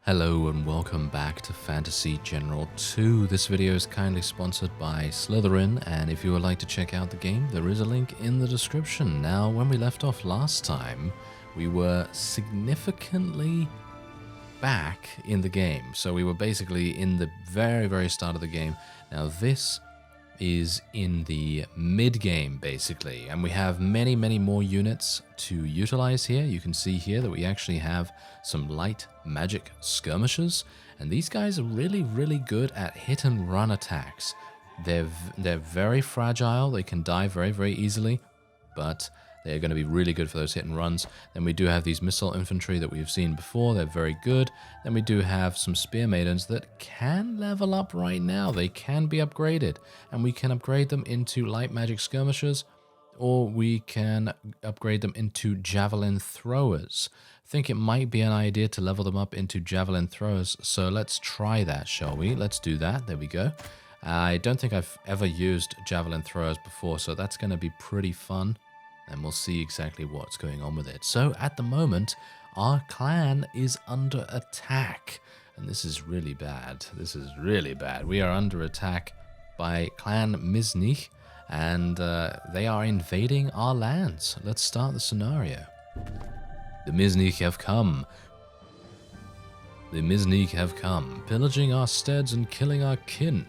Hello and welcome back to Fantasy General 2. This video is kindly sponsored by Slytherin, and if you would like to check out the game, there is a link in the description. Now, when we left off last time, we were significantly back in the game. So we were basically in the very start of the game. Now this is in the mid-game, basically, and we have many more units to utilize here. You can see here that we actually have some light magic skirmishers, and these guys are really good at hit and run attacks. They're very fragile, they can die very easily, but they're going to be really good for those hit and runs. Then we do have these missile infantry that we've seen before. They're very good. Then we do have some spear maidens that can level up right now. They can be upgraded, and we can upgrade them into light magic skirmishers, or we can upgrade them into javelin throwers. I think it might be an idea to level them up into javelin throwers, so let's try that, shall we? Let's do that. There we go. I don't think I've ever used javelin throwers before, so that's going to be pretty fun. And we'll see exactly what's going on with it. So at the moment, our clan is under attack. And this is really bad. This is really bad. We are under attack by Clan Miznich, and they are invading our lands. Let's start the scenario. The Miznich have come. The Miznich have come, pillaging our steads and killing our kin.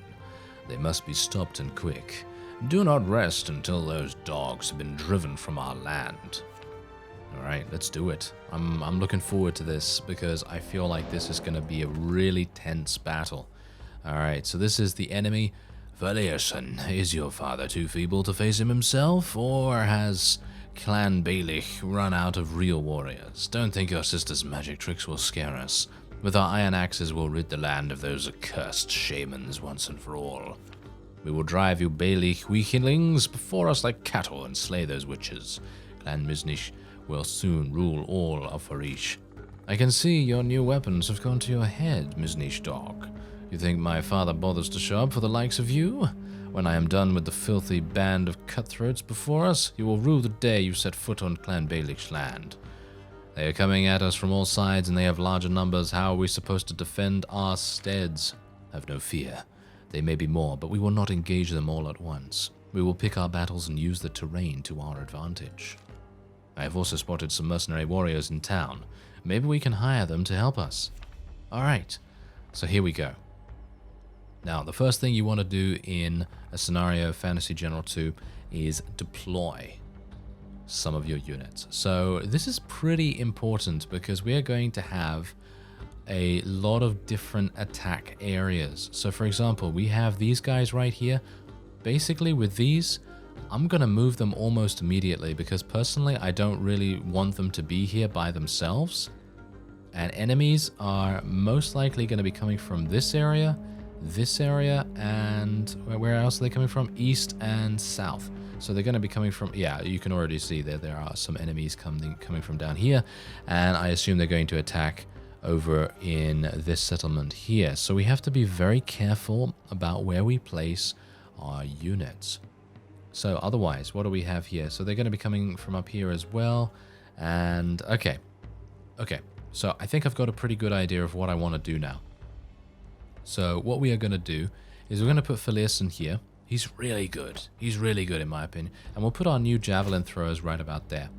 They must be stopped and quick. Do not rest until those dogs have been driven from our land. Alright, let's do it. I'm looking forward to this because I feel like this is going to be a really tense battle. Alright, so this is the enemy. Valerson, is your father too feeble to face him himself, or has Clan Beeck run out of real warriors? Don't think your sister's magic tricks will scare us. With our iron axes, we'll rid the land of those accursed shamans once and for all. We will drive you Beeck weaklings before us like cattle and slay those witches. Clan Miznich will soon rule all of Fyhrr. I can see your new weapons have gone to your head, Miznich dog. You think my father bothers to show up for the likes of you? When I am done with the filthy band of cutthroats before us, you will rue the day you set foot on Clan Beeck's land. They are coming at us from all sides, and they have larger numbers. How are we supposed to defend our steads? Have no fear. They may be more, but we will not engage them all at once. We will pick our battles and use the terrain to our advantage. I have also spotted some mercenary warriors in town. Maybe we can hire them to help us. Alright, so here we go. Now, the first thing you want to do in a scenario Fantasy General 2 is deploy some of your units. So this is pretty important because we are going to have a lot of different attack areas. So for example, we have these guys right here. Basically with these, I'm gonna move them almost immediately because personally I don't really want them to be here by themselves. And enemies are most likely going to be coming from this area, and where else are they coming from? East and south. So they're going to be coming from, yeah, you can already see that there are some enemies coming from down here, and I assume they're going to attack over in this settlement here. So we have to be very careful about where we place our units. So otherwise, what do we have here? So they're going to be coming from up here as well. And okay. So I think I've got a pretty good idea of what I want to do now. So what we are going to do is we're going to put Valerson here. He's really good. He's really good in my opinion. And we'll put our new javelin throwers right about there.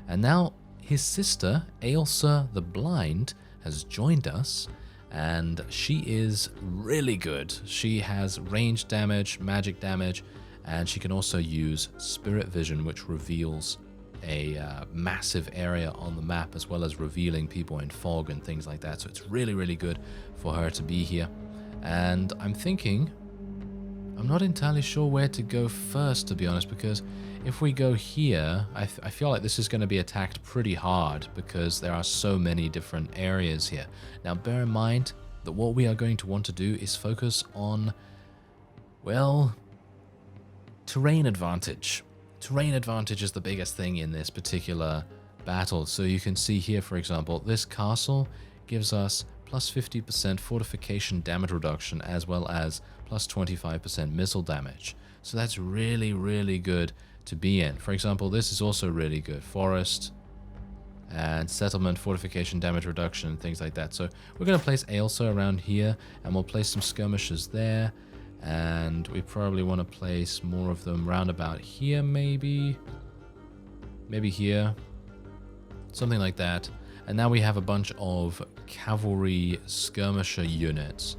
And now his sister, Ailsa the Blind, has joined us, and she is really good. She has range damage, magic damage, and she can also use spirit vision, which reveals a massive area on the map, as well as revealing people in fog and things like that. So it's really good for her to be here. And I'm thinking, I'm not entirely sure where to go first, to be honest, because if we go here, I feel like this is going to be attacked pretty hard because there are so many different areas here. Now, bear in mind that what we are going to want to do is focus on, well, terrain advantage. Terrain advantage is the biggest thing in this particular battle. So you can see here, for example, this castle gives us plus 50% fortification damage reduction, as well as plus 25% missile damage. So that's really good to be in. For example, this is also really good. Forest, and settlement, fortification, damage reduction, and things like that. So we're going to place Ailsa around here, and we'll place some skirmishers there, and we probably want to place more of them round about here, maybe here, something like that. And now we have a bunch of cavalry skirmisher units,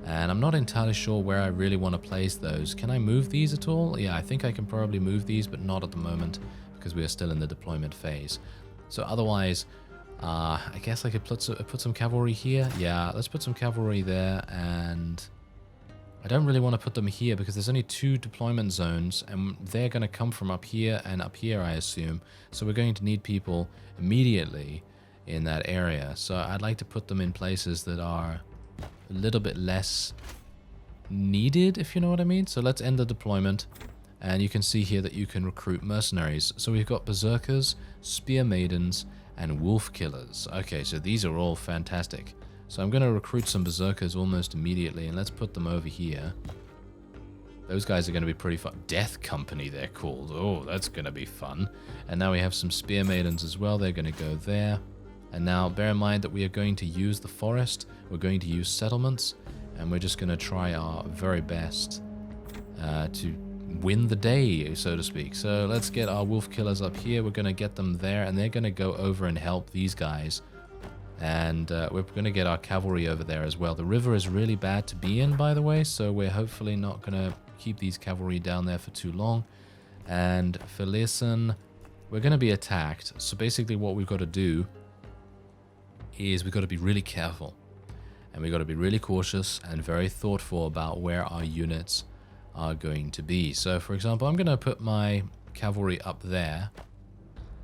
and I'm not entirely sure where I really want to place those. Can I move these at all? Yeah, I think I can probably move these, but not at the moment because we are still in the deployment phase. So otherwise, I guess I could put some cavalry here. Yeah, let's put some cavalry there, and I don't really want to put them here because there's only 2 deployment zones, and they're going to come from up here and up here, I assume. So we're going to need people immediately in that area. So I'd like to put them in places that are a little bit less needed, if you know what I mean. So let's end the deployment. And you can see here that you can recruit mercenaries. So we've got berserkers, spear maidens, and wolf killers. Okay, so these are all fantastic. So I'm going to recruit some berserkers almost immediately, and let's put them over here. Those guys are going to be pretty fun. Death Company, they're called. Oh, that's going to be fun. And now we have some spear maidens as well. They're going to go there. And now bear in mind that we are going to use the forest. We're going to use settlements, and we're just going to try our very best to win the day, so to speak. So let's get our wolf killers up here. We're going to get them there, and they're going to go over and help these guys. And we're going to get our cavalry over there as well. The river is really bad to be in, by the way, so we're hopefully not going to keep these cavalry down there for too long. And Fyhrr, we're going to be attacked. So basically what we've got to do is we've got to be really careful. And we've got to be really cautious and very thoughtful about where our units are going to be. So for example, I'm going to put my cavalry up there,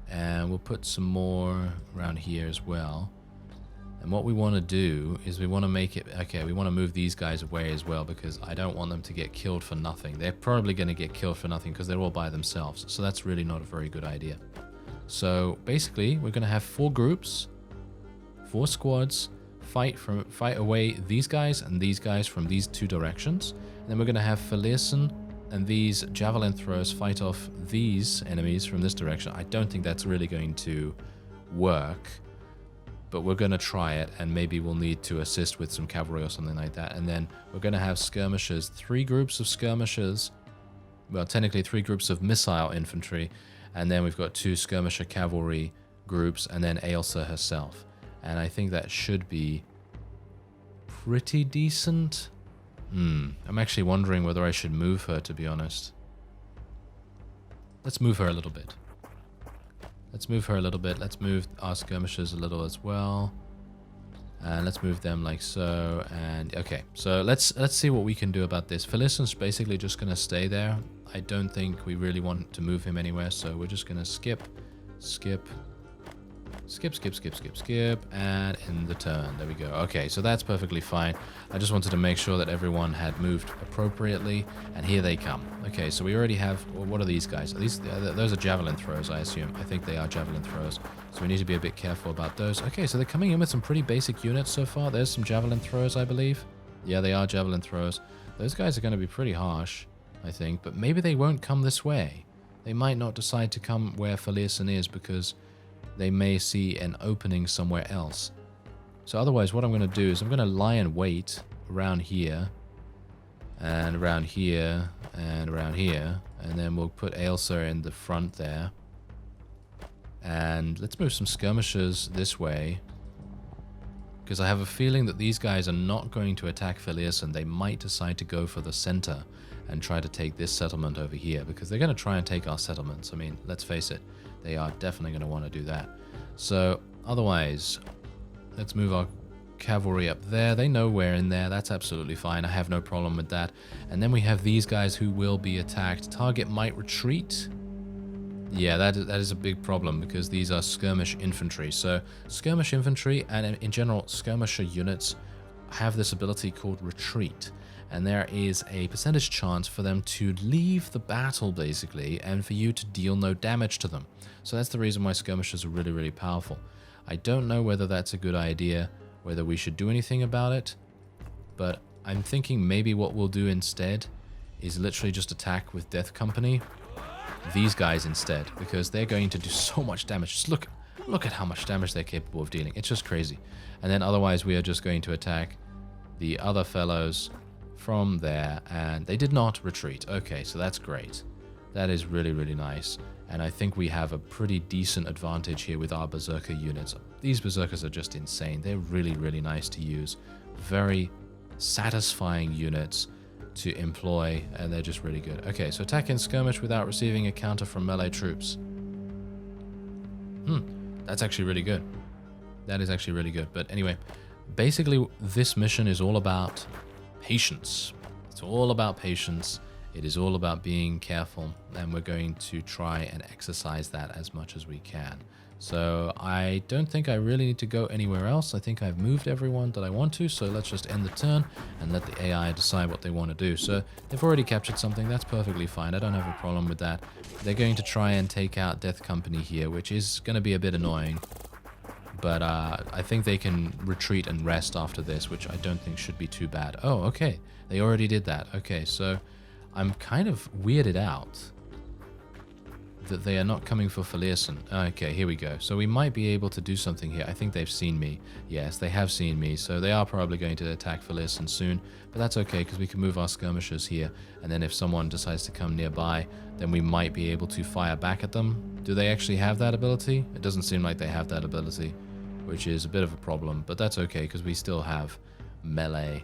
and we'll put some more around here as well. And what we want to do is we want to make it, okay, we want to move these guys away as well, because I don't want them to get killed for nothing. They're probably going to get killed for nothing because they're all by themselves. So that's really not a very good idea. So basically we're going to have 4 groups, 4 squads, fight away these guys and these guys from these 2 directions. And then we're going to have Fyhrr and these javelin throwers fight off these enemies from this direction. I don't think that's really going to work, but we're going to try it, and maybe we'll need to assist with some cavalry or something like that. And then we're going to have skirmishers, 3 groups of skirmishers, well, technically 3 groups of missile infantry, and then we've got 2 skirmisher cavalry groups, and then Ailsa herself. And I think that should be pretty decent. I'm actually wondering whether I should move her, to be honest. Let's move her a little bit. Let's move her a little bit. Let's move our skirmishers a little as well. And let's move them like so. And okay, so let's see what we can do about this. Fyhrr's basically just going to stay there. I don't think we really want to move him anywhere, so we're just going to skip, and end the turn. There we go. Okay, so that's perfectly fine. I just wanted to make sure that everyone had moved appropriately, and here they come. Okay, so we already have, well, what are these guys? Those are javelin throws, I assume. I think they are javelin throws, so we need to be a bit careful about those. Okay, so they're coming in with some pretty basic units so far. There's some javelin throws, I believe. Yeah, they are javelin throws. Those guys are going to be pretty harsh, I think, but maybe they won't come this way. They might not decide to come where Fyhrr is because they may see an opening somewhere else. So otherwise what I'm going to do is I'm going to lie in wait around here, and around here, and around here, and then we'll put Ailsa in the front there. And let's move some skirmishers this way, because I have a feeling that these guys are not going to attack Fyhrr, and they might decide to go for the center and try to take this settlement over here, because they're going to try and take our settlements. I mean, let's face it, they are definitely going to want to do that. So otherwise, let's move our cavalry up there. They know we're in there. That's absolutely fine. I have no problem with that. And then we have these guys who will be attacked. Target might retreat. Yeah, that is a big problem because these are skirmish infantry. So skirmish infantry and in general skirmisher units have this ability called retreat. And there is a percentage chance for them to leave the battle, basically, and for you to deal no damage to them. So that's the reason why skirmishers are really, really powerful. I don't know whether that's a good idea, whether we should do anything about it, but I'm thinking maybe what we'll do instead is literally just attack with Death Company these guys instead, because they're going to do so much damage. Just look Look at how much damage they're capable of dealing. It's just crazy. And then otherwise we are just going to attack the other fellows from there. And they did not retreat. Okay, so that's great. That is really, really nice. And I think we have a pretty decent advantage here with our Berserker units. These Berserkers are just insane. They're really, really nice to use. Very satisfying units to employ, and they're just really good. Okay, so attack in skirmish without receiving a counter from melee troops. That's actually really good. That is actually really good. But anyway, basically this mission is all about patience. It's all about patience. It is all about being careful, and we're going to try and exercise that as much as we can. So I don't think I really need to go anywhere else. I think I've moved everyone that I want to, so let's just end the turn and let the AI decide what they want to do. So they've already captured something. That's perfectly fine. I don't have a problem with that. They're going to try and take out Death Company here, which is going to be a bit annoying. But I think they can retreat and rest after this, which I don't think should be too bad. Oh, okay. They already did that. Okay, so I'm kind of weirded out that they are not coming for Fyhrr. Okay, here we go. So we might be able to do something here. I think they've seen me. Yes, they have seen me. So they are probably going to attack Fyhrr soon. But that's okay, because we can move our skirmishers here. And then if someone decides to come nearby, then we might be able to fire back at them. Do they actually have that ability? It doesn't seem like they have that ability, which is a bit of a problem. But that's okay, because we still have melee,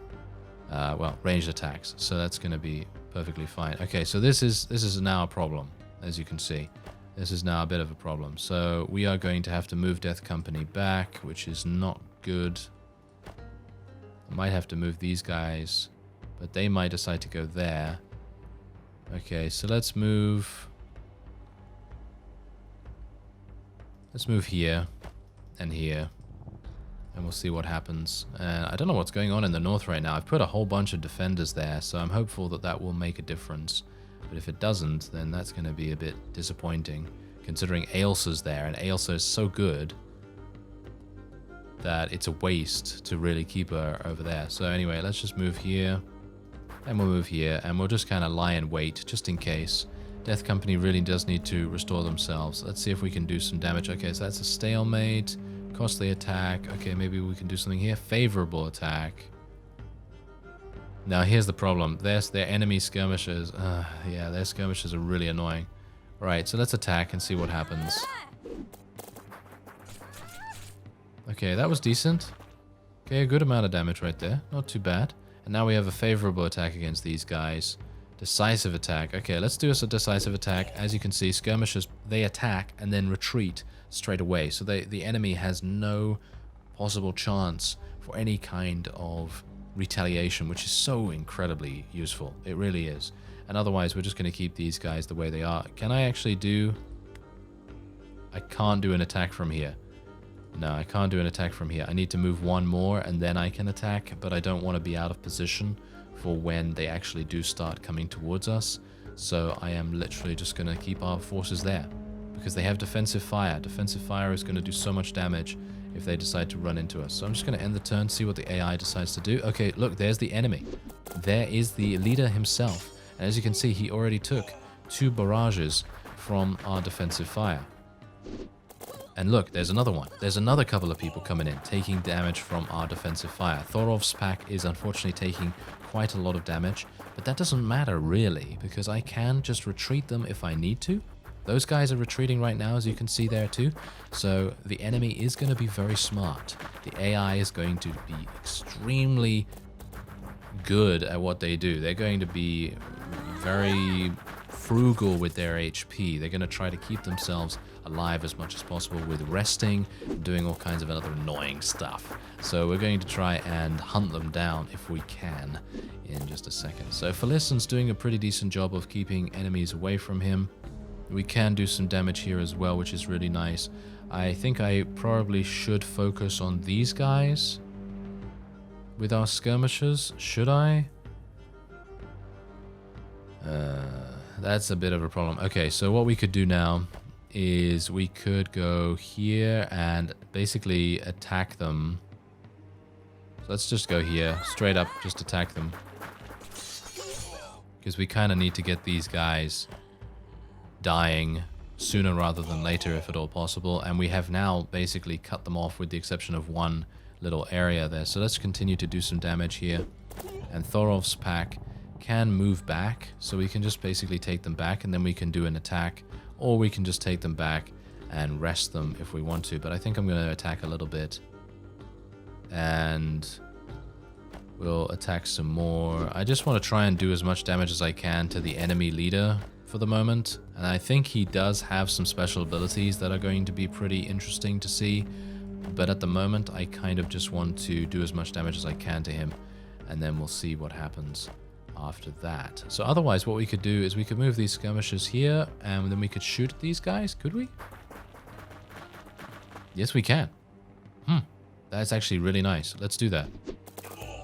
well, ranged attacks. So that's going to be perfectly fine. Okay, so this is now a problem, as you can see. This is now a bit of a problem. So we are going to have to move Death Company back, which is not good. I might have to move these guys, but they might decide to go there. Okay, so let's move here and here. And we'll see what happens. I don't know what's going on in the north right now. I've put a whole bunch of defenders there, so I'm hopeful that that will make a difference. But if it doesn't, then that's going to be a bit disappointing, considering Ailsa's there, and Ailsa is so good that it's a waste to really keep her over there. So anyway, let's just move here, and we'll move here, and we'll just kind of lie in wait, just in case. Death Company really does need to restore themselves. Let's see if we can do some damage. Okay, so that's a stalemate. Costly attack. Okay, maybe we can do something here. Favorable attack. Now, here's the problem. There's their enemy skirmishers. Yeah, their skirmishers are really annoying. Right, so let's attack and see what happens. Okay, that was decent. Okay, a good amount of damage right there. Not too bad. And now we have a favorable attack against these guys. Decisive attack. Okay, let's do us a decisive attack. As you can see, skirmishers, they attack and then retreat straight away. So the enemy has no possible chance for any kind of retaliation, which is so incredibly useful. It really is. And otherwise, we're just going to keep these guys the way they are. Can I actually do... I can't do an attack from here. No, I can't do an attack from here. I need to move one more and then I can attack, but I don't want to be out of position for when they actually do start coming towards us. So I am literally just going to keep our forces there because they have defensive fire. Defensive fire is going to do so much damage if they decide to run into us. So I'm just going to end the turn, see what the AI decides to do. Okay, look, there's the enemy. There is the leader himself. And as you can see, he already took 2 barrages from our defensive fire. And look, there's another one. There's another couple of people coming in, taking damage from our defensive fire. Thorov's pack is unfortunately taking quite a lot of damage, but that doesn't matter really, because I can just retreat them if I need to. Those guys are retreating right now, as you can see there too. So the enemy is going to be very smart. The AI is going to be extremely good at what they do. They're going to be very frugal with their HP. They're going to try to keep themselves alive as much as possible with resting, doing all kinds of other annoying stuff. So we're going to try and hunt them down if we can in just a second. So Fyhrr's doing a pretty decent job of keeping enemies away from him. We can do some damage here as well, which is really nice. I think I probably should focus on these guys with our skirmishers. Should I? That's a bit of a problem. Okay, so what we could do now is we could go here and basically attack them. So let's just go here, straight up, just attack them. Because we kind of need to get these guys dying sooner rather than later if at all possible. And we have now basically cut them off with the exception of one little area there. So let's continue to do some damage here. And Thorov's pack can move back, so we can just basically take them back and then we can do an attack, or we can just take them back and rest them if we want to. But I think I'm going to attack a little bit and we'll attack some more. I just want to try and do as much damage as I can to the enemy leader for the moment, and I think he does have some special abilities that are going to be pretty interesting to see, but at the moment I kind of just want to do as much damage as I can to him, and then we'll see what happens after that. So otherwise what we could do is we could move these skirmishers here, and then we could shoot at these guys. Could we? Yes, we can. That's actually really nice. Let's do that.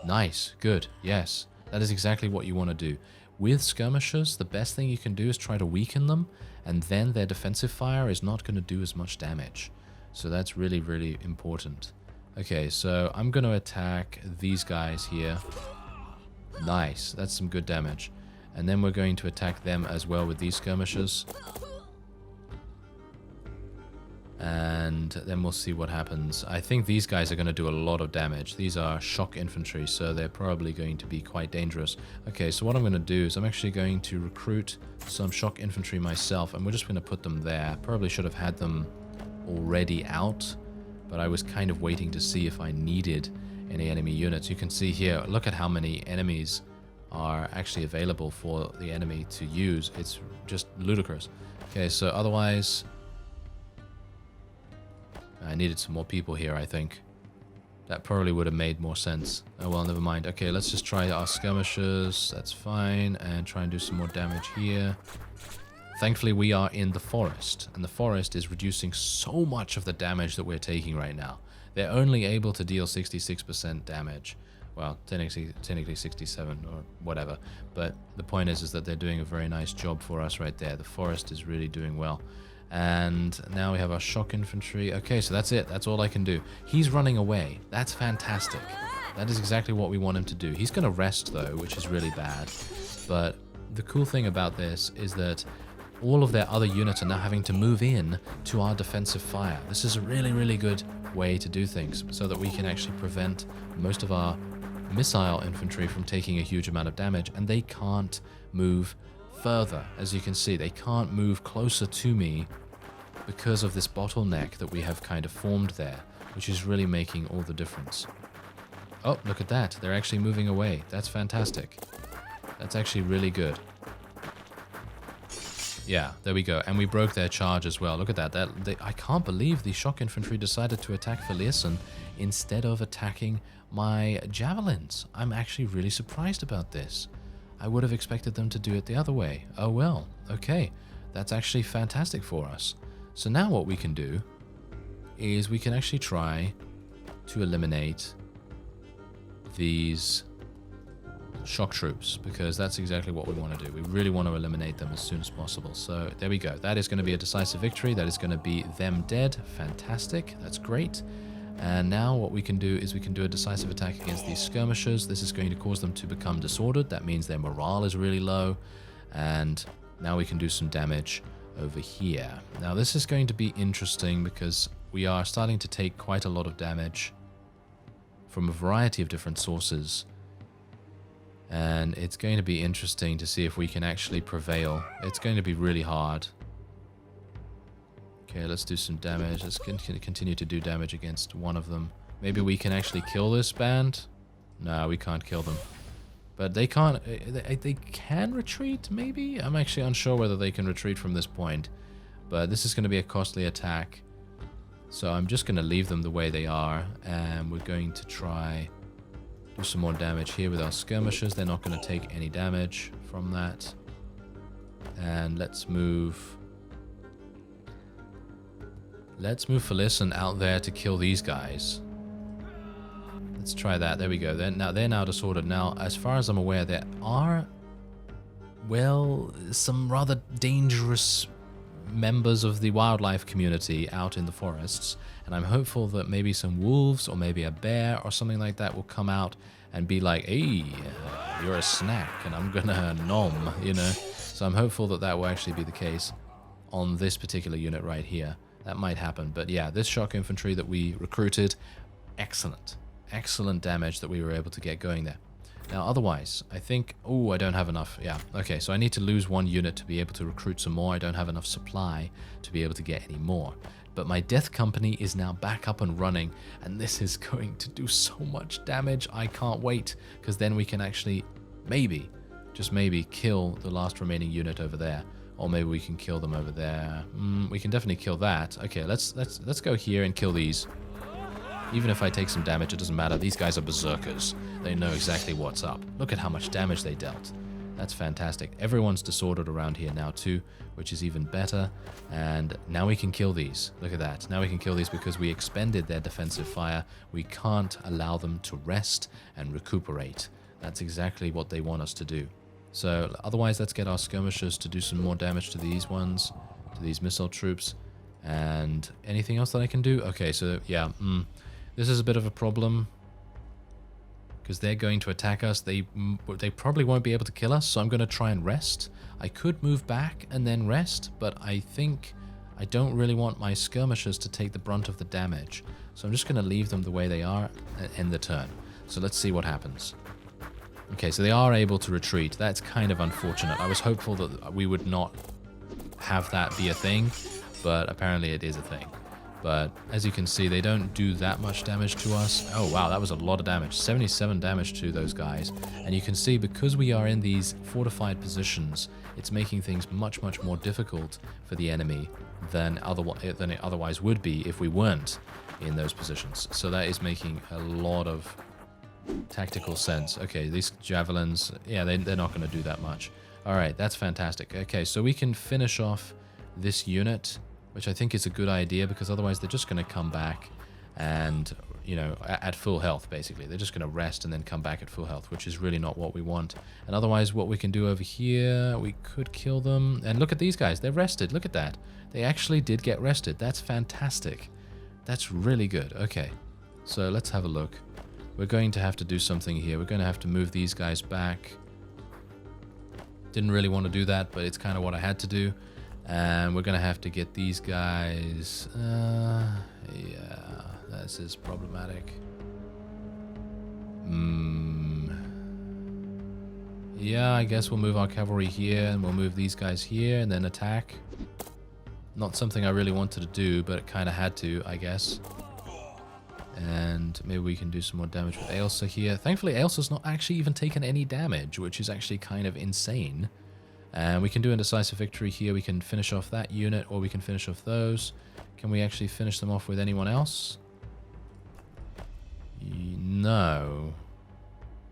Nice. Good. Yes. That is exactly what you want to do. With skirmishers, the best thing you can do is try to weaken them, and then their defensive fire is not going to do as much damage. So that's really, really important. Okay, so I'm going to attack these guys here. Nice. That's some good damage. And then we're going to attack them as well with these skirmishers. And then we'll see what happens. I think these guys are going to do a lot of damage. These are shock infantry, so they're probably going to be quite dangerous. Okay, so what I'm going to do is I'm actually going to recruit some shock infantry myself, and we're just going to put them there. Probably should have had them already out, but I was kind of waiting to see if I needed any enemy units. You can see here, look at how many enemies are actually available for the enemy to use. It's just ludicrous. Okay, so otherwise I needed some more people here, I think. That probably would have made more sense. Oh well, never mind. Okay, let's just try our skirmishers. That's fine. And try and do some more damage here. Thankfully, we are in the forest. And the forest is reducing so much of the damage that we're taking right now. They're only able to deal 66% damage. Well, technically 67 or whatever. But the point is that they're doing a very nice job for us right there. The forest is really doing well. And now we have our shock infantry. Okay, so that's it. That's all I can do. He's running away. That's fantastic. That is exactly what we want him to do. He's going to rest, though, which is really bad. But the cool thing about this is that all of their other units are now having to move in to our defensive fire. This is a really, really good way to do things so that we can actually prevent most of our missile infantry from taking a huge amount of damage, and they can't move further. As you can see, they can't move closer to me because of this bottleneck that we have kind of formed there, which is really making all the difference. Oh, look at that. They're actually moving away. That's fantastic. That's actually really good. Yeah, there we go. And we broke their charge as well. Look at that. I can't believe the shock infantry decided to attack Fyhrr instead of attacking my javelins. I'm actually really surprised about this. I would have expected them to do it the other way. Oh well, okay. That's actually fantastic for us. So now what we can do is we can actually try to eliminate these shock troops, because that's exactly what we want to do. We really want to eliminate them as soon as possible. So there we go. That is going to be a decisive victory. That is going to be them dead. Fantastic. That's great. And now what we can do is we can do a decisive attack against these skirmishers. This is going to cause them to become disordered. That means their morale is really low. And now we can do some damage over here. Now this is going to be interesting because we are starting to take quite a lot of damage from a variety of different sources. And it's going to be interesting to see if we can actually prevail. It's going to be really hard. Okay, let's do some damage. Let's continue to do damage against one of them. Maybe we can actually kill this band? No, we can't kill them. But they can't... They can retreat, maybe? I'm actually unsure whether they can retreat from this point. But this is going to be a costly attack. So I'm just going to leave them the way they are. And we're going to try... do some more damage here with our skirmishers. They're not going to take any damage from that. And let's move... let's move Fyhrr out there to kill these guys. Let's try that. There we go. They're now disordered. Now, as far as I'm aware, there are, well, some rather dangerous members of the wildlife community out in the forests, and I'm hopeful that maybe some wolves or maybe a bear or something like that will come out and be like, hey, you're a snack and I'm gonna nom, you know. So I'm hopeful that that will actually be the case. on this particular unit right here. That might happen. But yeah, this shock infantry that we recruited, excellent. Excellent damage that we were able to get going there. Now, otherwise, I think... Oh, I don't have enough. Yeah, okay, so I need to lose one unit to be able to recruit some more. I don't have enough supply to be able to get any more. But my death company is now back up and running, and this is going to do so much damage. I can't wait, because then we can actually, maybe, just maybe, kill the last remaining unit over there. Or maybe we can kill them over there. We can definitely kill that. Okay, let's go here and kill these. Even if I take some damage, it doesn't matter. These guys are berserkers. They know exactly what's up. Look at how much damage they dealt. That's fantastic. Everyone's disordered around here now too, which is even better. And now we can kill these. Look at that. Now we can kill these because we expended their defensive fire. We can't allow them to rest and recuperate. That's exactly what they want us to do. So otherwise, let's get our skirmishers to do some more damage to these ones, to these missile troops. And anything else that I can do? Okay, so yeah, this is a bit of a problem because they're going to attack us. They probably won't be able to kill us, so I'm going to try and rest. I could move back and then rest, but I think I don't really want my skirmishers to take the brunt of the damage. So I'm just going to leave them the way they are and end the turn. So let's see what happens. Okay, so they are able to retreat. That's kind of unfortunate. I was hopeful that we would not have that be a thing, but apparently it is a thing. But as you can see, they don't do that much damage to us. Oh wow, that was a lot of damage. 77 damage to those guys. And you can see, because we are in these fortified positions, it's making things much, much more difficult for the enemy than it otherwise would be if we weren't in those positions. So that is making a lot of tactical sense. Okay, these javelins, yeah, they're not going to do that much. All right, that's fantastic. Okay, so we can finish off this unit, which I think is a good idea, because otherwise they're just going to come back and, you know, at full health, basically. They're just going to rest and then come back at full health, which is really not what we want. And otherwise, what we can do over here, we could kill them. And look at these guys. They're rested. Look at that. They actually did get rested. That's fantastic. That's really good. Okay, so let's have a look. We're going to have to do something here. We're going to have to move these guys back. Didn't really want to do that, but it's kind of what I had to do. And we're going to have to get these guys... yeah, this is problematic. Yeah, I guess we'll move our cavalry here, and we'll move these guys here, and then attack. Not something I really wanted to do, but it kind of had to, I guess. And maybe we can do some more damage with Ailsa here. Thankfully, Ailsa's not actually even taken any damage, which is actually kind of insane. And we can do a decisive victory here. We can finish off that unit, or we can finish off those. Can we actually finish them off with anyone else? No.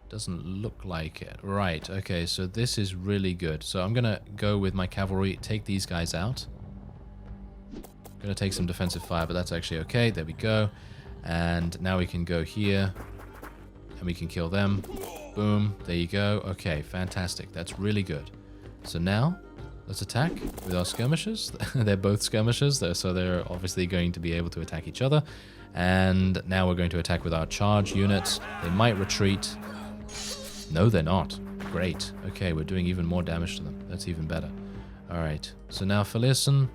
Doesn't look like it. Right, okay, so this is really good. So I'm going to go with my cavalry, take these guys out. I'm going to take some defensive fire, but that's actually okay. There we go. And now we can go here, and we can kill them. Boom, there you go. Okay, fantastic. That's really good. So now, let's attack with our skirmishers. They're both skirmishers, so they're obviously going to be able to attack each other. And now we're going to attack with our charge units. They might retreat. No, they're not. Great. Okay, we're doing even more damage to them. That's even better. All right, so now Fyhrr,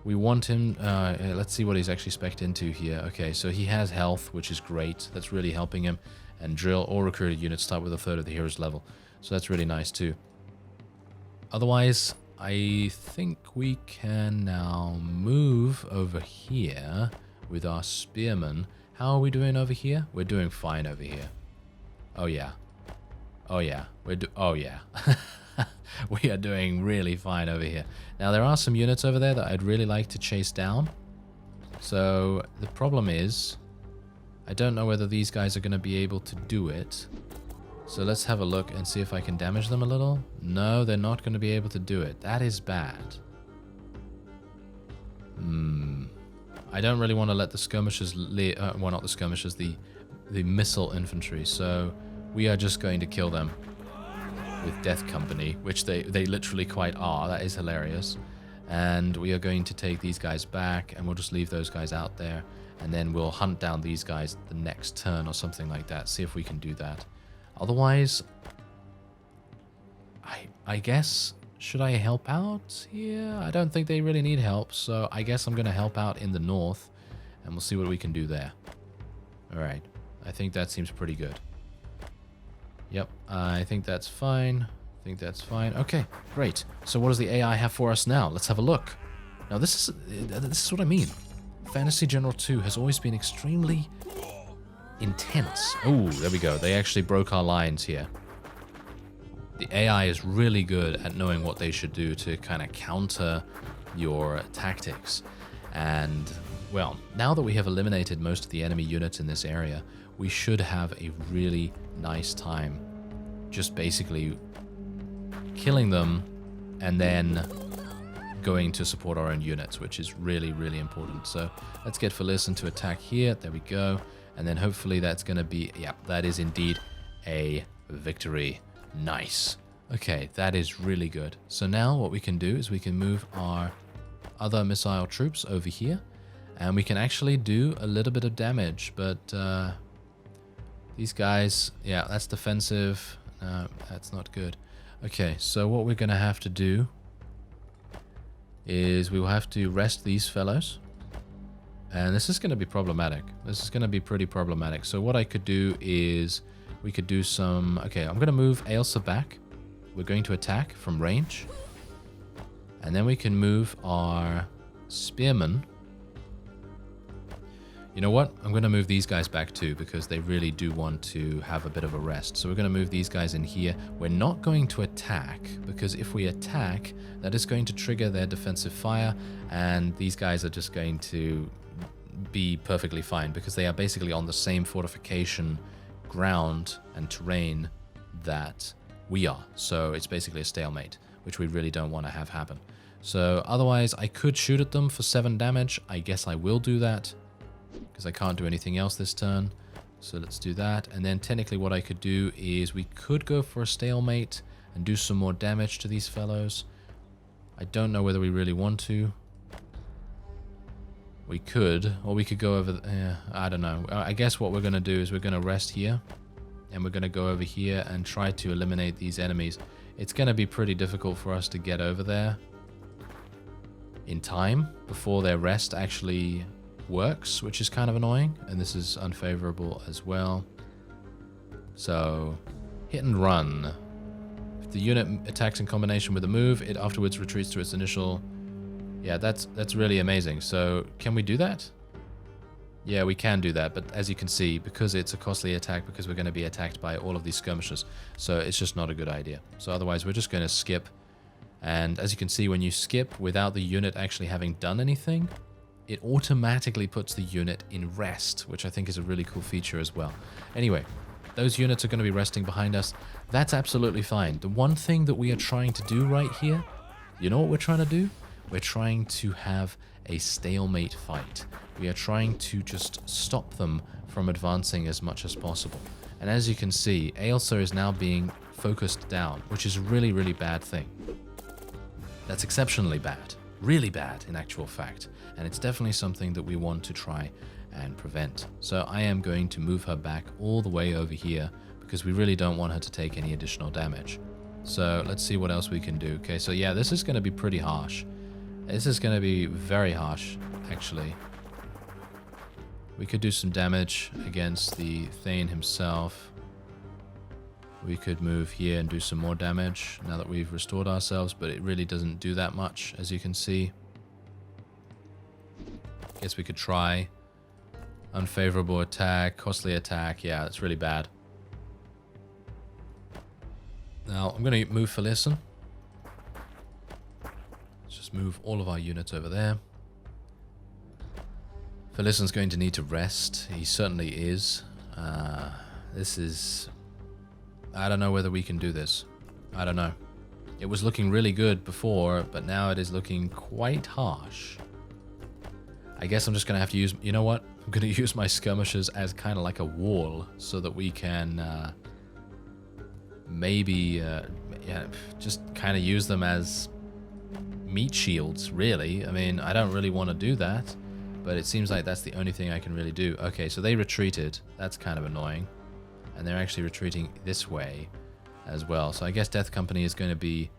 we want him... let's see what he's actually spec'd into here. Okay, so he has health, which is great. That's really helping him. And drill or recruited units start with a third of the hero's level. So that's really nice too. Otherwise, I think we can now move over here with our spearmen. How are we doing over here? We're doing fine over here. Oh yeah. Oh yeah. Oh yeah. We are doing really fine over here. Now, there are some units over there that I'd really like to chase down. So the problem is, I don't know whether these guys are going to be able to do it. So let's have a look and see if I can damage them a little. No, they're not going to be able to do it. That is bad. I don't really want to let the skirmishers... well, not the skirmishers, the missile infantry. So we are just going to kill them with Death Company, which they literally quite are. That is hilarious. And we are going to take these guys back, and we'll just leave those guys out there, and then we'll hunt down these guys the next turn or something like that. See if we can do that. Otherwise, I guess Should I help out here? I don't think they really need help, so I guess I'm going to help out in the north, and we'll see what we can do there. Alright, I think that seems pretty good. Yep, I think that's fine. I think that's fine. Okay, great. So what does the AI have for us now? Let's have a look. Now this is what I mean. Fantasy General 2 has always been extremely intense. Oh, there we go. They actually broke our lines here. The AI is really good at knowing what they should do to kind of counter your tactics. And, well, now that we have eliminated most of the enemy units in this area, we should have a really nice time just basically killing them and then going to support our own units, which is really, really important. So let's get Fyhrr to attack here. There we go. And then hopefully that's going to be, yeah, that is indeed a victory. Nice. Okay, that is really good. So now what we can do is we can move our other missile troops over here, and we can actually do a little bit of damage, but these guys, yeah, that's defensive. No, that's not good. Okay, so what we're going to have to do is we will have to rest these fellows, and this is going to be problematic. This is going to be pretty problematic. So what I could do is we could do some... Okay, I'm going to move Ailsa back. We're going to attack from range. And then we can move our spearmen. You know what? I'm going to move these guys back too, because they really do want to have a bit of a rest. So we're going to move these guys in here. We're not going to attack, because if we attack, that is going to trigger their defensive fire, and these guys are just going to be perfectly fine, because they are basically on the same fortification ground and terrain that we are. So it's basically a stalemate, which we really don't want to have happen. So otherwise, I could shoot at them for 7 damage. I guess I will do that, because I can't do anything else this turn. So let's do that. And then technically what I could do is we could go for a stalemate and do some more damage to these fellows. I don't know whether we really want to. We could, or we could go over... I don't know. I guess what we're going to do is we're going to rest here, and we're going to go over here and try to eliminate these enemies. It's going to be pretty difficult for us to get over there in time before their rest actually works, which is kind of annoying, and this is unfavorable as well. So, hit and run. If the unit attacks in combination with a move, it afterwards retreats to its initial... Yeah, that's really amazing. So, can we do that? Yeah, we can do that, but as you can see, because it's a costly attack, because we're going to be attacked by all of these skirmishers, so it's just not a good idea. So otherwise, we're just going to skip. And as you can see, when you skip without the unit actually having done anything, it automatically puts the unit in rest, which I think is a really cool feature as well. Anyway, those units are going to be resting behind us. That's absolutely fine. The one thing that we are trying to do right here, you know what we're trying to do? We're trying to have a stalemate fight. We are trying to just stop them from advancing as much as possible. And as you can see, Ailsa is now being focused down, which is a really, really bad thing. That's exceptionally bad. Really bad, in actual fact. And it's definitely something that we want to try and prevent. So I am going to move her back all the way over here, because we really don't want her to take any additional damage. So let's see what else we can do. Okay, so yeah, this is going to be pretty harsh. This is going to be very harsh, actually. We could do some damage against the Thane himself. We could move here and do some more damage now that we've restored ourselves, but it really doesn't do that much, as you can see. Guess we could try. Unfavorable attack, costly attack. Yeah, that's really bad. Now, I'm going to move Fyhrr. Let's just move all of our units over there. Fyhrr's going to need to rest. He certainly is. This is... I don't know whether we can do this. I don't know. It was looking really good before, but now it is looking quite harsh. I guess I'm just going to have to use... You know what? I'm going to use my skirmishers as kind of like a wall, so that we can maybe just kind of use them as meat shields, really. I mean, I don't really want to do that, but it seems like that's the only thing I can really do. Okay, so they retreated. That's kind of annoying. And they're actually retreating this way as well. So I guess Death Company is going to be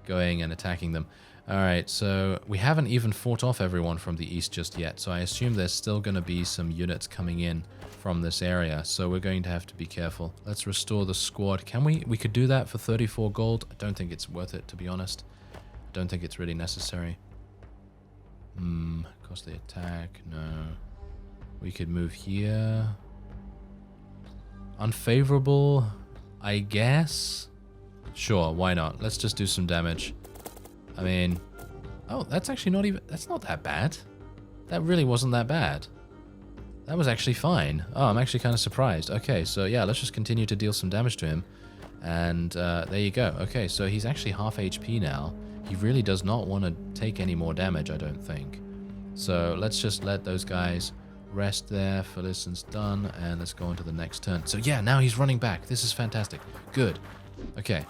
going and attacking them. Alright, so we haven't even fought off everyone from the east just yet, so I assume there's still going to be some units coming in from this area, so we're going to have to be careful. Let's restore the squad. Can we? We could do that for 34 gold. I don't think it's worth it, to be honest. I don't think it's really necessary. Costly attack, no. We could move here. Unfavorable, I guess? Sure, why not? Let's just do some damage. I mean, oh, that's actually not even, that's not that bad. That really wasn't that bad. That was actually fine. Oh, I'm actually kind of surprised. Okay, so yeah, let's just continue to deal some damage to him. And there you go. Okay, so he's actually half HP now. He really does not want to take any more damage, I don't think. So let's just let those guys rest there. Felissen's done, and let's go on to the next turn. So yeah, now he's running back. This is fantastic. Good. Okay.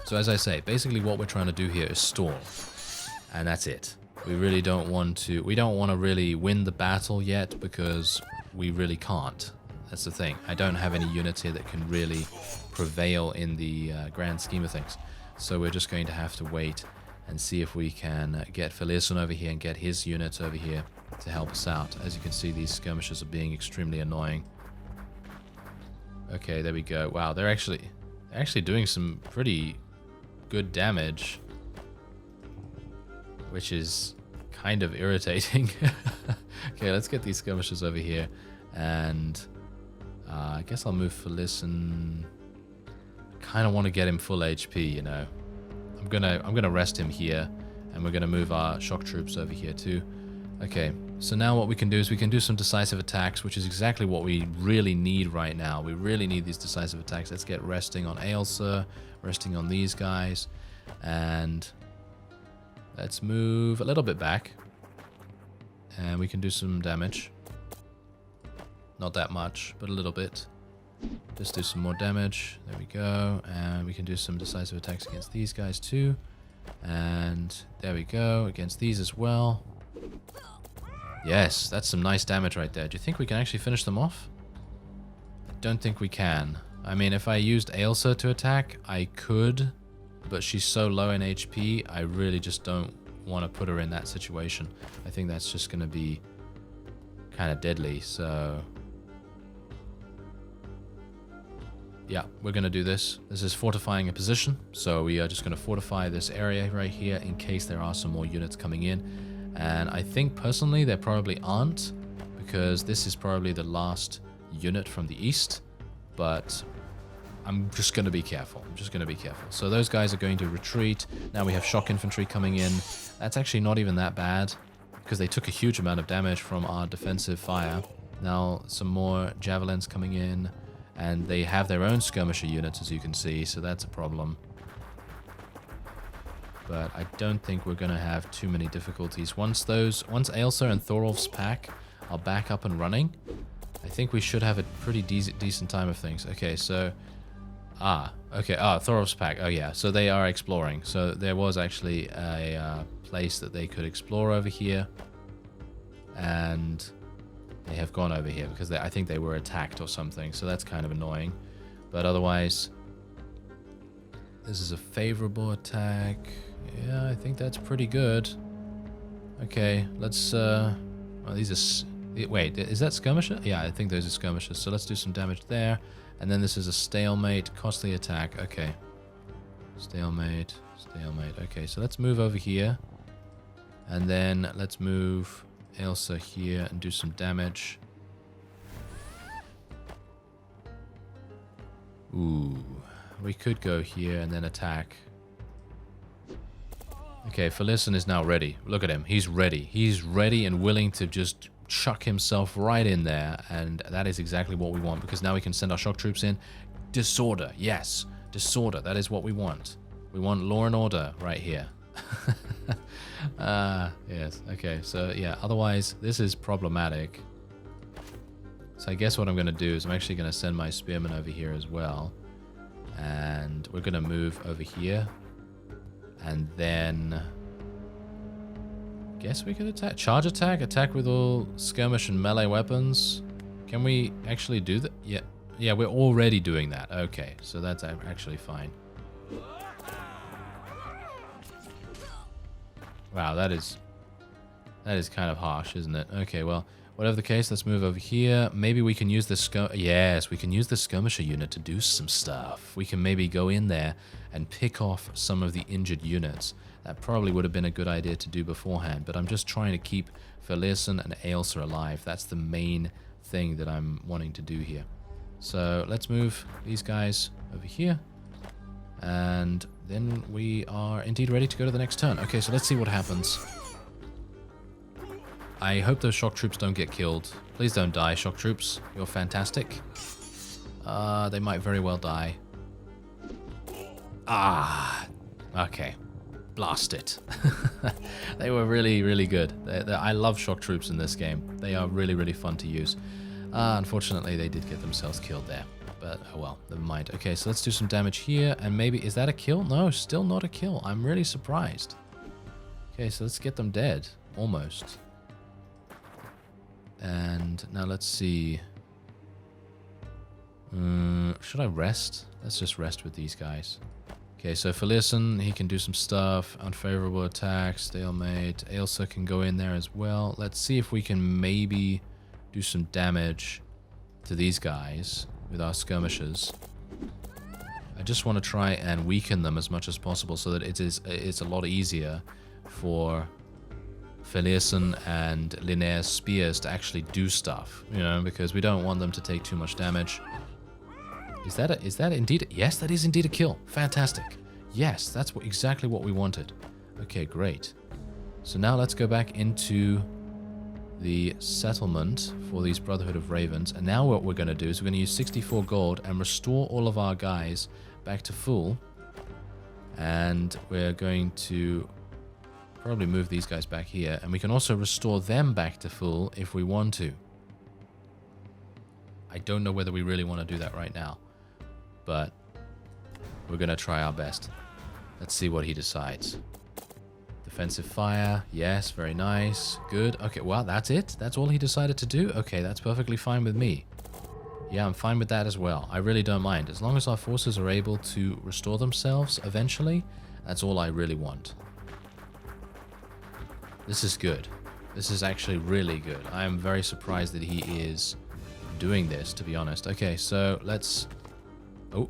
So as I say, basically what we're trying to do here is stall. And that's it. We really don't want to... We don't want to really win the battle yet because we really can't. That's the thing. I don't have any units here that can really prevail in the grand scheme of things. So we're just going to have to wait and see if we can get Fyhrr over here and get his units over here to help us out. As you can see, these skirmishers are being extremely annoying. Okay, there we go. Wow, they're actually doing some pretty good damage, which is kind of irritating. Okay, let's get these skirmishers over here, and I guess I'll move Fyhrr. Kind of want to get him full HP, you know. I'm gonna rest him here, and we're gonna move our shock troops over here too. Okay, so now what we can do is we can do some decisive attacks, which is exactly what we really need right now. We really need these decisive attacks. Let's get resting on Yasser, resting on these guys, and let's move a little bit back, and we can do some damage. Not that much, but a little bit. Just do some more damage. There we go. And we can do some decisive attacks against these guys too. And there we go. Against these as well. Yes, that's some nice damage right there. Do you think we can actually finish them off? I don't think we can. I mean, if I used Yasser to attack, I could. But she's so low in HP, I really just don't want to put her in that situation. I think that's just going to be kind of deadly, so... yeah, we're going to do this. This is fortifying a position, so we are just going to fortify this area right here in case there are some more units coming in. And I think personally there probably aren't, because this is probably the last unit from the east, but I'm just going to be careful. So those guys are going to retreat. Now we have shock infantry coming in. That's actually not even that bad, because they took a huge amount of damage from our defensive fire. Now some more javelins coming in. And they have their own skirmisher units, as you can see, so that's a problem. But I don't think we're going to have too many difficulties. Once Yasser and Thorolf's pack are back up and running, I think we should have a pretty decent time of things. Okay, so... Thorolf's pack. Oh, yeah, so they are exploring. So there was actually a place that they could explore over here. And... they have gone over here because I think they were attacked or something, so that's kind of annoying. But otherwise, this is a favorable attack. Yeah, I think that's pretty good. Okay, let's... well, these are... wait, is that skirmisher? Yeah, I think those are skirmishers, so let's do some damage there. And then this is a stalemate, costly attack. Okay. Stalemate. Okay, so let's move over here. And then let's move... Yasser here and do some damage. Ooh, we could go here and then attack. Okay, Fyhrr is now ready. Look at him. He's ready. He's ready and willing to just chuck himself right in there. And that is exactly what we want, because now we can send our shock troops in. Disorder. Yes. Disorder. That is what we want. We want law and order right here. Yes, okay, so yeah, otherwise this is problematic. So I guess what I'm going to do is I'm actually going to send my spearmen over here as well, and we're going to move over here, and then I guess we could attack, charge attack with all skirmish and melee weapons. Can we actually do that? Yeah, we're already doing that. Okay, so that's actually fine. Wow, that is kind of harsh, isn't it? Okay, well, whatever the case, let's move over here. Maybe we can use this yes, we can use the skirmisher unit to do some stuff. We can maybe go in there and pick off some of the injured units. That probably would have been a good idea to do beforehand, but I'm just trying to keep Fyhrr and Ailsa alive. That's the main thing that I'm wanting to do here. So let's move these guys over here. And then we are indeed ready to go to the next turn. Okay, so let's see what happens. I hope those shock troops don't get killed. Please don't die, shock troops. You're fantastic. They might very well die. Ah, okay. Blast it. They were really, really good. I love shock troops in this game. They are really, really fun to use. Unfortunately, they did get themselves killed there. But, oh well, never mind. Okay, so let's do some damage here. And maybe, is that a kill? No, still not a kill. I'm really surprised. Okay, so let's get them dead. Almost. And now let's see. Should I rest? Let's just rest with these guys. Okay, so Fyhrr, he can do some stuff. Unfavorable attacks, stalemate. Ailsa can go in there as well. Let's see if we can maybe do some damage to these guys with our skirmishers. I just want to try and weaken them as much as possible so that it's a lot easier for Fyhrr and Linnaeus spears to actually do stuff, you know, because we don't want them to take too much damage. Is that indeed? Yes, that is indeed a kill. Fantastic. Yes, that's exactly what we wanted. Okay, great. So now let's go back into the settlement for these Brotherhood of Ravens. And now what we're going to do is we're going to use 64 gold and restore all of our guys back to full. And we're going to probably move these guys back here. And we can also restore them back to full if we want to. I don't know whether we really want to do that right now, but we're going to try our best. Let's see what he decides. Defensive fire. Yes, very nice. Good. Okay, well, that's it. That's all he decided to do. Okay, that's perfectly fine with me. Yeah, I'm fine with that as well. I really don't mind. As long as our forces are able to restore themselves eventually, that's all I really want. This is good. This is actually really good. I am very surprised that he is doing this, to be honest. Okay, so let's... Oh,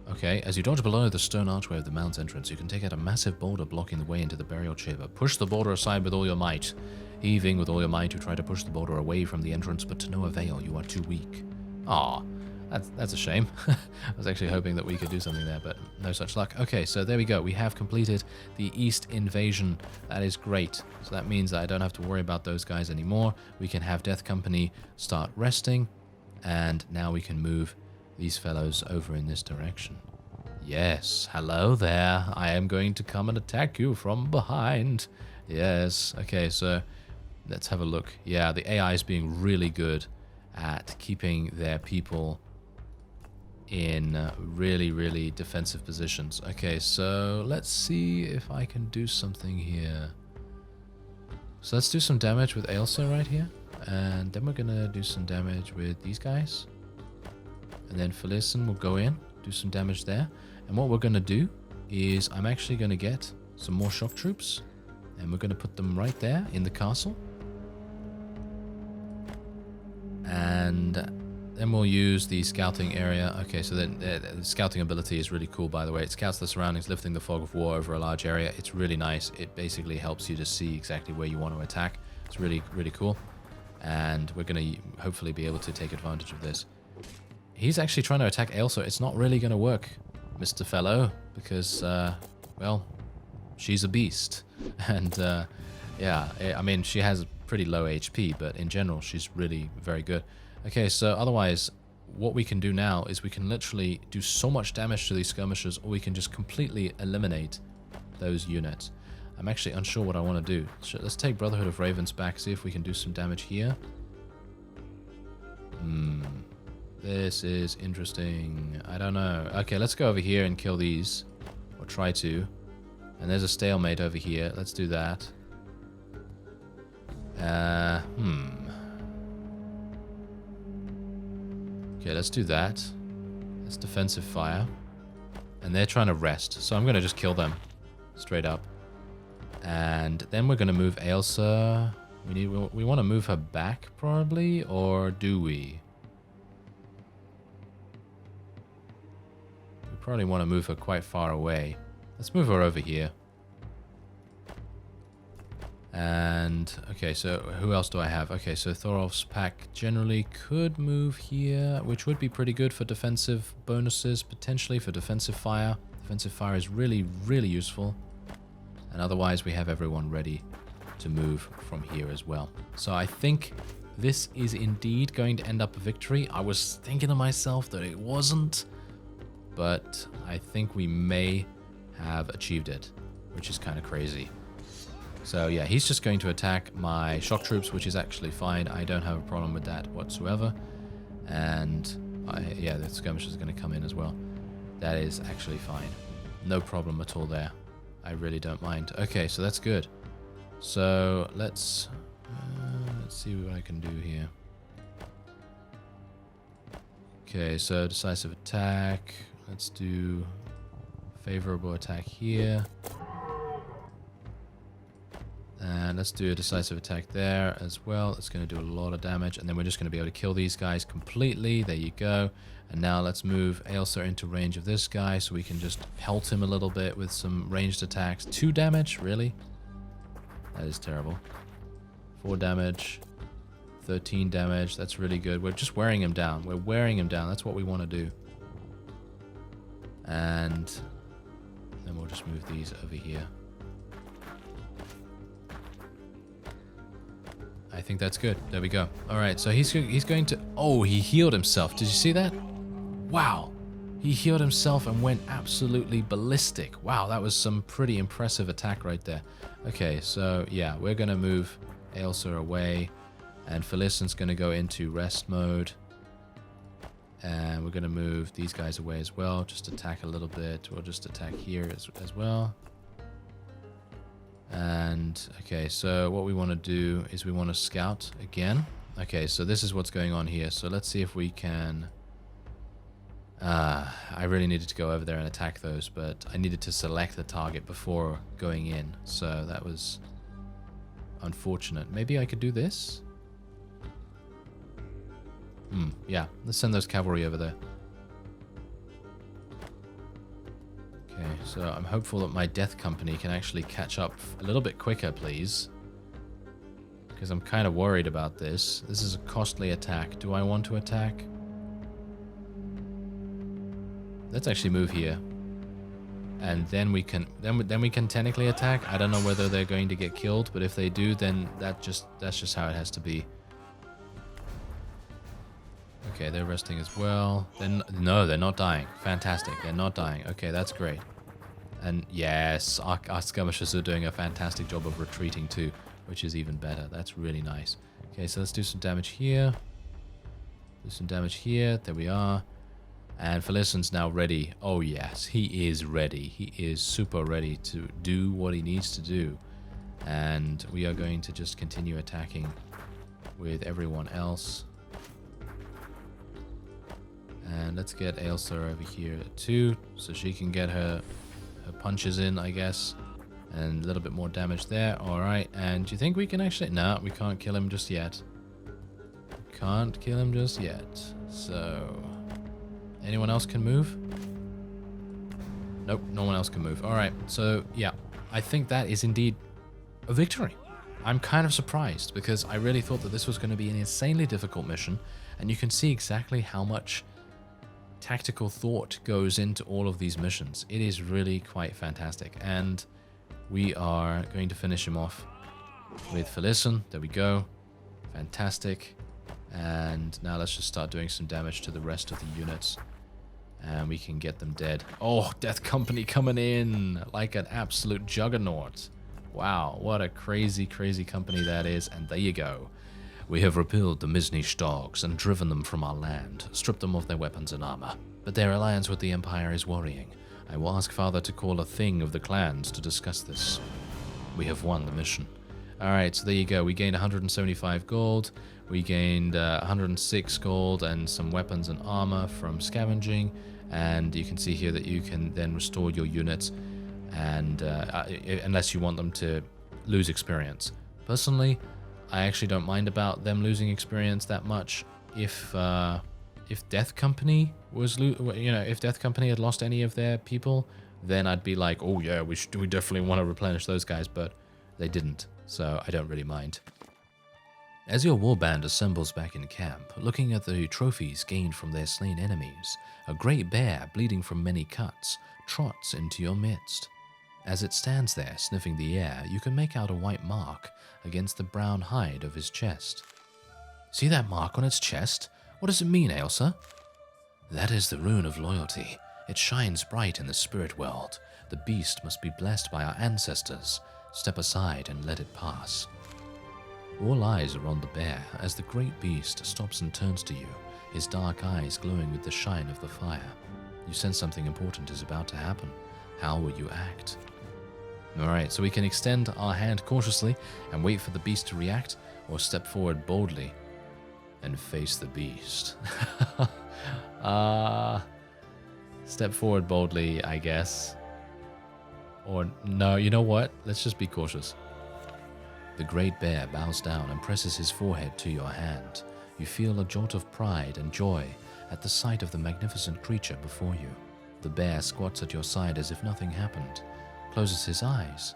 okay. As you dodge below the stone archway of the mount's entrance, you can take out a massive boulder blocking the way into the burial chamber. Push the boulder aside with all your might. Heaving with all your might, you try to push the boulder away from the entrance, but to no avail. You are too weak. Ah, that's a shame. I was actually hoping that we could do something there, but no such luck. Okay, so there we go. We have completed the East invasion. That is great. So that means that I don't have to worry about those guys anymore. We can have Death Company start resting, and now we can move these fellows over in this direction. Yes, hello there. I am going to come and attack you from behind. Yes, okay, so let's have a look. Yeah, the AI is being really good at keeping their people in really, really defensive positions. Okay, so let's see if I can do something here. So let's do some damage with Ailsa right here. And then we're going to do some damage with these guys. And then Fyhrr will go in, do some damage there. And what we're going to do is I'm actually going to get some more shock troops. And we're going to put them right there in the castle. And then we'll use the scouting area. Okay, so then the scouting ability is really cool, by the way. It scouts the surroundings, lifting the fog of war over a large area. It's really nice. It basically helps you to see exactly where you want to attack. It's really, really cool. And we're going to hopefully be able to take advantage of this. He's actually trying to attack Ailsa. It's not really going to work, Mr. Fellow, because, well, she's a beast. And, yeah, I mean, she has pretty low HP, but in general, she's really very good. Okay, so otherwise, what we can do now is we can literally do so much damage to these skirmishers, or we can just completely eliminate those units. I'm actually unsure what I want to do. So let's take Brotherhood of Ravens back, see if we can do some damage here. This is interesting. I don't know. Okay, let's go over here and kill these. Or try to. And there's a stalemate over here. Let's do that. Okay, let's do that. That's defensive fire. And they're trying to rest. So I'm going to just kill them. Straight up. And then we're going to move Ailsa. We want to move her back, probably, or do we? We probably want to move her quite far away. Let's move her over here. And, okay, so who else do I have? Okay, so Thorolf's pack generally could move here, which would be pretty good for defensive bonuses, potentially for defensive fire. Defensive fire is really, really useful. And otherwise, we have everyone ready to move from here as well. So I think this is indeed going to end up a victory. I was thinking to myself that it wasn't, but I think we may have achieved it, which is kind of crazy. So yeah, he's just going to attack my shock troops, which is actually fine. I don't have a problem with that whatsoever. And yeah, the skirmish is going to come in as well. That is actually fine. No problem at all there. I really don't mind. Okay, so that's good. So let's see what I can do here. Okay, so decisive attack. Let's do favorable attack here. And let's do a decisive attack there as well. It's going to do a lot of damage. And then we're just going to be able to kill these guys completely. There you go. And now let's move Ailsa into range of this guy so we can just pelt him a little bit with some ranged attacks. 2 damage? Really? That is terrible. 4 damage. 13 damage. That's really good. We're just wearing him down. We're wearing him down. That's what we want to do. And then we'll just move these over here. I think that's good. There we go. All right, so he's going to... Oh, he healed himself. Did you see that? Wow. He healed himself and went absolutely ballistic. Wow, that was some pretty impressive attack right there. Okay, so yeah, we're going to move Ailsa away. And Felissen's going to go into rest mode. And we're going to move these guys away as well. Just attack a little bit. We'll just attack here as well. And, okay, so what we want to do is we want to scout again. Okay, so this is what's going on here. So let's see if we can... I really needed to go over there and attack those, but I needed to select the target before going in. So that was unfortunate. Maybe I could do this? Yeah, let's send those cavalry over there. Okay, so I'm hopeful that my death company can actually catch up a little bit quicker, please. Because I'm kind of worried about this. This is a costly attack. Do I want to attack? Let's actually move here. And then we can technically attack. I don't know whether they're going to get killed, but if they do, then that's just how it has to be. Okay, they're resting as well. No, they're not dying. Fantastic. They're not dying. Okay, that's great. And yes, our skirmishers are doing a fantastic job of retreating too, which is even better. That's really nice. Okay, so let's do some damage here. Do some damage here. There we are. And Felissen's now ready. Oh yes, he is ready. He is super ready to do what he needs to do. And we are going to just continue attacking with everyone else. And let's get Ailsa over here too, so she can get her punches in, I guess. And a little bit more damage there. Alright, and do you think we can actually... No, we can't kill him just yet. Can't kill him just yet. So... anyone else can move? Nope, no one else can move. Alright, so yeah, I think that is indeed a victory. I'm kind of surprised, because I really thought that this was going to be an insanely difficult mission, and you can see exactly how much tactical thought goes into all of these missions. It is really quite fantastic, and we are going to finish him off with Felissen. There we go. Fantastic. And now let's just start doing some damage to the rest of the units, and we can get them dead. Oh, Death Company coming in like an absolute juggernaut. Wow, what a crazy, crazy company that is. And there you go. We have repelled the Miznish dogs and driven them from our land, stripped them of their weapons and armor. But their alliance with the Empire is worrying. I will ask Father to call a thing of the clans to discuss this. We have won the mission. Alright, so there you go. We gained 175 gold. We gained 106 gold and some weapons and armor from scavenging. And you can see here that you can then restore your units. and unless you want them to lose experience. Personally, I actually don't mind about them losing experience that much. If Death Company was, if Death Company had lost any of their people, then I'd be like, oh yeah, we definitely want to replenish those guys, but they didn't, so I don't really mind. As your warband assembles back in camp, looking at the trophies gained from their slain enemies, a great bear, bleeding from many cuts, trots into your midst. As it stands there, sniffing the air, you can make out a white mark against the brown hide of his chest. See that mark on its chest? What does it mean, Ailsa? That is the rune of loyalty. It shines bright in the spirit world. The beast must be blessed by our ancestors. Step aside and let it pass. All eyes are on the bear as the great beast stops and turns to you, his dark eyes glowing with the shine of the fire. You sense something important is about to happen. How will you act? Alright, so we can extend our hand cautiously and wait for the beast to react, or step forward boldly and face the beast. Step forward boldly, I guess. Or no, you know what? Let's just be cautious. The great bear bows down and presses his forehead to your hand. You feel a jolt of pride and joy at the sight of the magnificent creature before you. The bear squats at your side as if nothing happened, closes his eyes,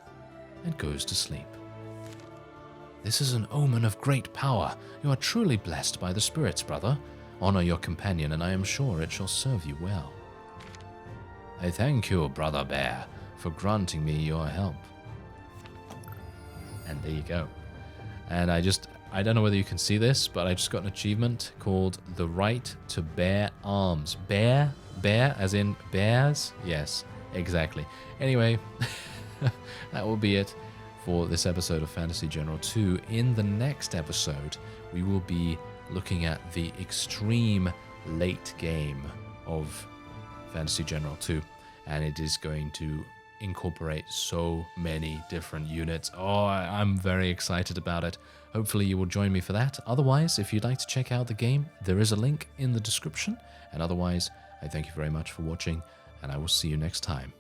and goes to sleep. This is an omen of great power. You are truly blessed by the spirits, brother. Honor your companion, and I am sure it shall serve you well. I thank you, brother bear, for granting me your help. And there you go. And I don't know whether you can see this, but I just got an achievement called The Right to Bear Arms. Bear, as in bears? Yes, exactly. Anyway, that will be it for this episode of Fantasy General 2. In the next episode, we will be looking at the extreme late game of Fantasy General 2, and it is going to incorporate so many different units. Oh, I'm very excited about it. Hopefully you will join me for that. Otherwise, if you'd like to check out the game, there is a link in the description. And otherwise, I thank you very much for watching, and I will see you next time.